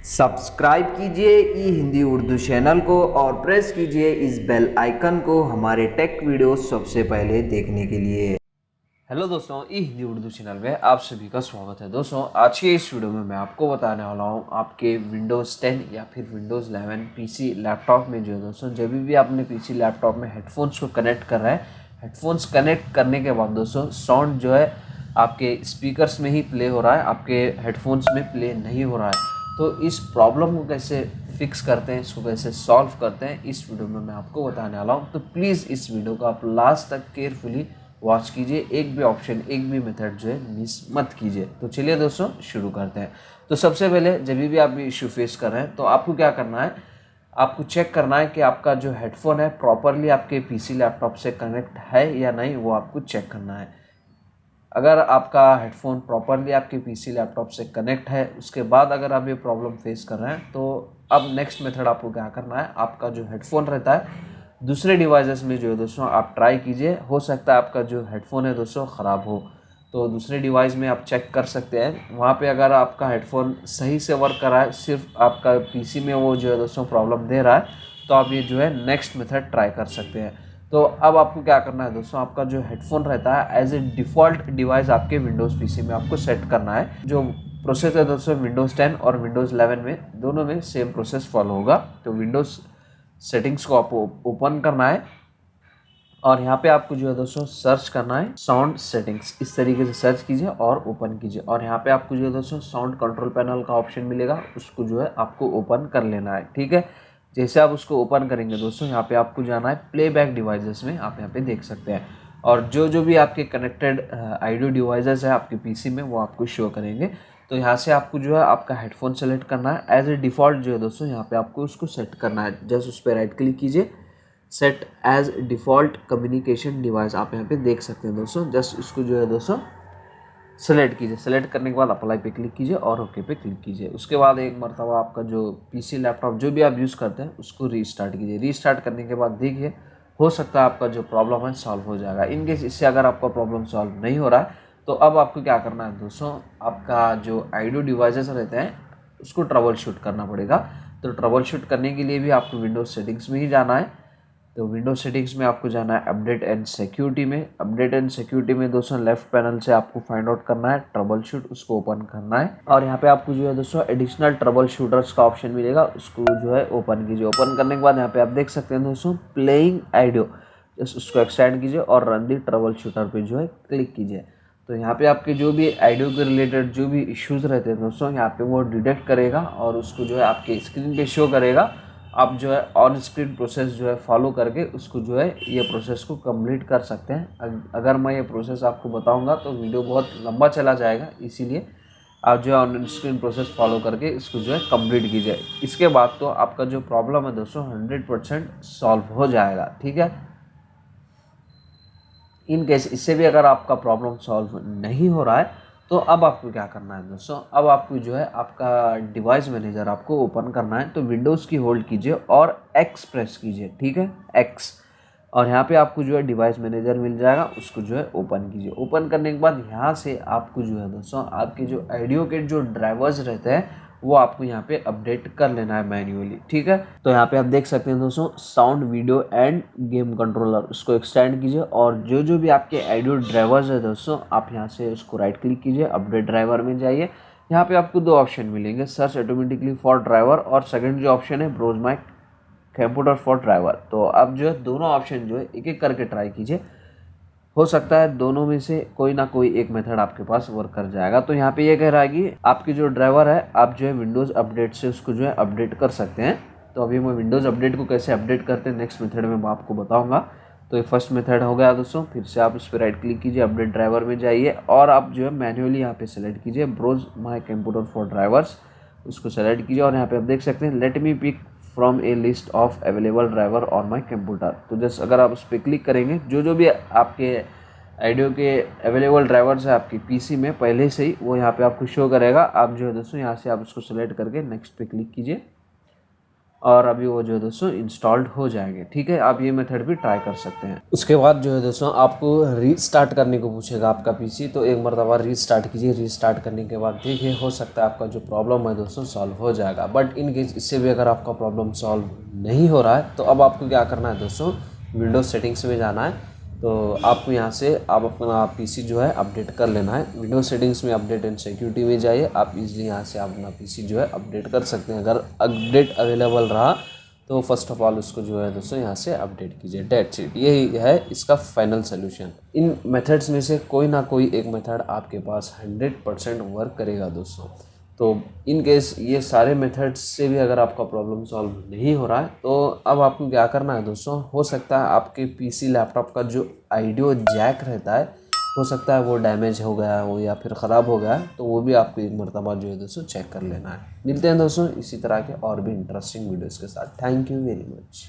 Subscribe कीजिए ई Hindi Urdu channel को और प्रेस कीजिए इस बेल आइकन को हमारे टेक वीडियोस सबसे पहले देखने के लिए। हेलो दोस्तों, ई हिंदी उर्दू चैनल में आप सभी का स्वागत है। दोस्तों, आज के इस वीडियो में मैं आपको बताने वाला हूँ आपके विंडोज़ 10 या फिर विंडोज़ 11 पीसी लैपटॉप में जो है दोस्तों, जब भी आपने पीसी लैपटॉप में हेडफोन्स को कनेक्ट कर रहा है, हेडफोन्स कनेक्ट करने के बाद दोस्तों साउंड जो है आपके स्पीकर्स में ही प्ले हो रहा है, आपके हेडफोन्स में प्ले नहीं हो रहा है। तो इस प्रॉब्लम को कैसे फिक्स करते हैं, इसको कैसे सॉल्व करते हैं, इस वीडियो में मैं आपको बताने वाला हूँ। तो प्लीज़ इस वीडियो को आप लास्ट तक केयरफुली वॉच कीजिए, एक भी ऑप्शन, एक भी मेथड जो है मिस मत कीजिए। तो चलिए दोस्तों शुरू करते हैं। तो सबसे पहले जब भी आप ये इशू फेस कर रहे हैं तो आपको क्या करना है, आपको चेक करना है कि आपका जो हेडफोन है प्रॉपरली आपके पीसी लैपटॉप से कनेक्ट है या नहीं, वो आपको चेक करना है। अगर आपका हेडफोन प्रॉपरली आपके पीसी लैपटॉप से कनेक्ट है, उसके बाद अगर आप ये प्रॉब्लम फेस कर रहे हैं, तो अब नेक्स्ट मेथड आपको क्या करना है, आपका जो हेडफोन रहता है दूसरे डिवाइसेस में जो है दोस्तों आप ट्राई कीजिए। हो सकता है आपका जो हेडफोन है दोस्तों ख़राब हो, तो दूसरे डिवाइस में आप चेक कर सकते हैं। वहाँ पे अगर आपका हेडफोन सही से वर्क कर रहा है, सिर्फ आपका पीसी में वो जो है दोस्तों प्रॉब्लम दे रहा है, तो आप ये जो है नेक्स्ट मेथड ट्राई कर सकते हैं। तो अब आपको क्या करना है दोस्तों, आपका जो हेडफोन रहता है एज ए डिफ़ॉल्ट डिवाइस आपके विंडोज़ पीसी में आपको सेट करना है। जो प्रोसेस है दोस्तों विंडोज़ 10 और विंडोज़ 11 में दोनों में सेम प्रोसेस फॉलो होगा। तो विंडोज़ सेटिंग्स को आपको ओपन करना है और यहाँ पे आपको जो है दोस्तों सर्च करना है साउंड सेटिंग्स। इस तरीके से सर्च कीजिए और ओपन कीजिए और यहाँ पे आपको जो है दोस्तों साउंड कंट्रोल पैनल का ऑप्शन मिलेगा, उसको जो है आपको ओपन कर लेना है। ठीक है, जैसे आप उसको ओपन करेंगे दोस्तों, यहाँ पे आपको जाना है प्लेबैक डिवाइसेस में, आप यहाँ पे देख सकते हैं। और जो भी आपके कनेक्टेड ऑडियो डिवाइसेस है आपके पीसी में, वो आपको शो करेंगे। तो यहाँ से आपको जो है आपका हेडफोन सेलेक्ट करना है एज ए डिफ़ॉल्ट जो है दोस्तों, यहाँ पे आपको उसको सेट करना है। जस्ट उस पर राइट क्लिक कीजिए, set as default communication device, आप यहाँ पे देख सकते हैं दोस्तों। जस्ट उसको जो है दोस्तों सेलेक्ट कीजिए, सेलेक्ट करने के बाद अप्लाई पे क्लिक कीजिए और ओके पे क्लिक कीजिए। उसके बाद एक मरतबा आपका जो पीसी लैपटॉप जो भी आप यूज़ करते हैं उसको रीस्टार्ट कीजिए। रीस्टार्ट करने के बाद देखिए, हो सकता है आपका जो प्रॉब्लम है सॉल्व हो जाएगा। इन केस इससे अगर आपका प्रॉब्लम सॉल्व नहीं हो रहा है, तो अब आपको क्या करना है दोस्तों, आपका जो ऑडियो डिवाइसेस रहते हैं उसको ट्रबल शूट करना पड़ेगा। तो ट्रबल शूट करने के लिए भी आपको विंडोज़ सेटिंग्स में ही जाना है। तो विंडोज सेटिंग्स में आपको जाना है अपडेट एंड सिक्योरिटी में। अपडेट एंड सिक्योरिटी में दोस्तों लेफ्ट पैनल से आपको फाइंड आउट करना है ट्रबल शूट, उसको ओपन करना है और यहाँ पे आपको जो है दोस्तों एडिशनल ट्रबल शूटर्स का ऑप्शन मिलेगा, उसको जो है ओपन कीजिए। ओपन करने के बाद यहाँ पे आप देख सकते हैं दोस्तों प्लेइंग ऑडियो, जस्ट उसको एक्सटेंड कीजिए और रन दी ट्रबल शूटर पे जो है क्लिक कीजिए। तो यहाँ पे आपके जो भी ऑडियो के रिलेटेड जो भी इश्यूज़ रहते हैं दोस्तों, यहाँ पे वो डिटेक्ट करेगा और उसको जो है आपके स्क्रीन पे शो करेगा। आप जो है ऑन स्क्रीन प्रोसेस जो है फॉलो करके उसको जो है ये प्रोसेस को कंप्लीट कर सकते हैं। अगर मैं ये प्रोसेस आपको बताऊंगा तो वीडियो बहुत लंबा चला जाएगा, इसीलिए आप जो है ऑन स्क्रीन प्रोसेस फॉलो करके इसको जो है कंप्लीट कीजिए। इसके बाद तो आपका जो प्रॉब्लम है दोस्तों 100% सॉल्व हो जाएगा। ठीक है, इन केस इससे भी अगर आपका प्रॉब्लम सॉल्व नहीं हो रहा है, तो अब आपको क्या करना है दोस्तों, अब आपको जो है आपका डिवाइस मैनेजर आपको ओपन करना है। तो विंडोज़ की होल्ड कीजिए और एक्स प्रेस कीजिए। ठीक है, एक्स, और यहाँ पे आपको जो है डिवाइस मैनेजर मिल जाएगा, उसको जो है ओपन कीजिए। ओपन करने के बाद यहाँ से आपको जो है दोस्तों आपके जो ऑडियो के जो ड्राइवर्स रहते हैं वो आपको यहाँ पे अपडेट कर लेना है मैन्युअली। ठीक है, तो यहाँ पे आप देख सकते हैं दोस्तों sound video end game controller, उसको एक्सटेंड कीजिए और जो भी आपके ऑडियो ड्राइवर्स है दोस्तों, आप यहाँ से उसको राइट क्लिक कीजिए, अपडेट ड्राइवर में जाइए। यहाँ पे आपको दो ऑप्शन मिलेंगे, सर्च ऑटोमेटिकली फॉर ड्राइवर और सेकंड जो ऑप्शन है browse my computer for driver. तो आप जो है दोनों ऑप्शन जो है एक एक करके ट्राई कीजिए, हो सकता है दोनों में से कोई ना कोई एक मेथड आपके पास वर्क कर जाएगा। तो यहाँ पे ये कह रहा है कि आपकी जो ड्राइवर है आप जो है विंडोज़ अपडेट से उसको जो है अपडेट कर सकते हैं। तो अभी मैं विंडोज़ अपडेट को कैसे अपडेट करते हैं नेक्स्ट मेथड में मैं आपको बताऊँगा। तो ये फर्स्ट मेथड हो गया दोस्तों। फिर से आप उस पर राइट क्लिक कीजिए, अपडेट ड्राइवर में जाइए और आप जो है मैन्युअली यहाँ पे सेलेक्ट कीजिए browse my computer for drivers, उसको सेलेक्ट कीजिए और यहाँ पे आप देख सकते हैं let me pick from a list of available driver on my computer. तो जस्ट अगर आप उस पर क्लिक करेंगे, जो भी आपके ऑडियो के अवेलेबल ड्राइवर्स है आपकी पीसी में पहले से ही, वो यहाँ पे आपको शो करेगा। आप जो है दोस्तों यहाँ से आप उसको सेलेक्ट करके नेक्स्ट पे क्लिक कीजिए और अभी वो जो है दोस्तों इंस्टॉल्ड हो जाएंगे। ठीक है, आप ये मेथड भी ट्राई कर सकते हैं। उसके बाद जो है दोस्तों आपको रीस्टार्ट करने को पूछेगा आपका पीसी, तो एक मरतबा रीस्टार्ट कीजिए। रीस्टार्ट करने के बाद देखिए, हो सकता है आपका जो प्रॉब्लम है दोस्तों सॉल्व हो जाएगा। बट इन केस इससे भी अगर आपका प्रॉब्लम सॉल्व नहीं हो रहा है तो अब आपको क्या करना है दोस्तों, विंडोज़ सेटिंग्स में जाना है। तो आपको यहाँ से आप अपना पीसी जो है अपडेट कर लेना है। विंडोज सेटिंग्स में अपडेट एंड सिक्योरिटी में जाइए, आप इजीली यहाँ से अपना पीसी जो है अपडेट कर सकते हैं। अगर अपडेट अवेलेबल रहा तो फर्स्ट ऑफ ऑल उसको जो है दोस्तों यहाँ से अपडेट कीजिए। डेट्स इट, यही है इसका फाइनल सोल्यूशन। इन मेथड्स में से कोई ना कोई एक मेथड आपके पास 100% वर्क करेगा दोस्तों। तो इन केस ये सारे मेथड्स से भी अगर आपका प्रॉब्लम सॉल्व नहीं हो रहा है तो अब आपको क्या करना है दोस्तों, हो सकता है आपके पीसी लैपटॉप का जो ऑडियो जैक रहता है, हो सकता है वो डैमेज हो गया हो या फिर ख़राब हो गया है, तो वो भी आपको एक मरतबा जो है दोस्तों चेक कर लेना है। मिलते हैं दोस्तों इसी तरह के और भी इंटरेस्टिंग वीडियोज़ के साथ। Thank you very much.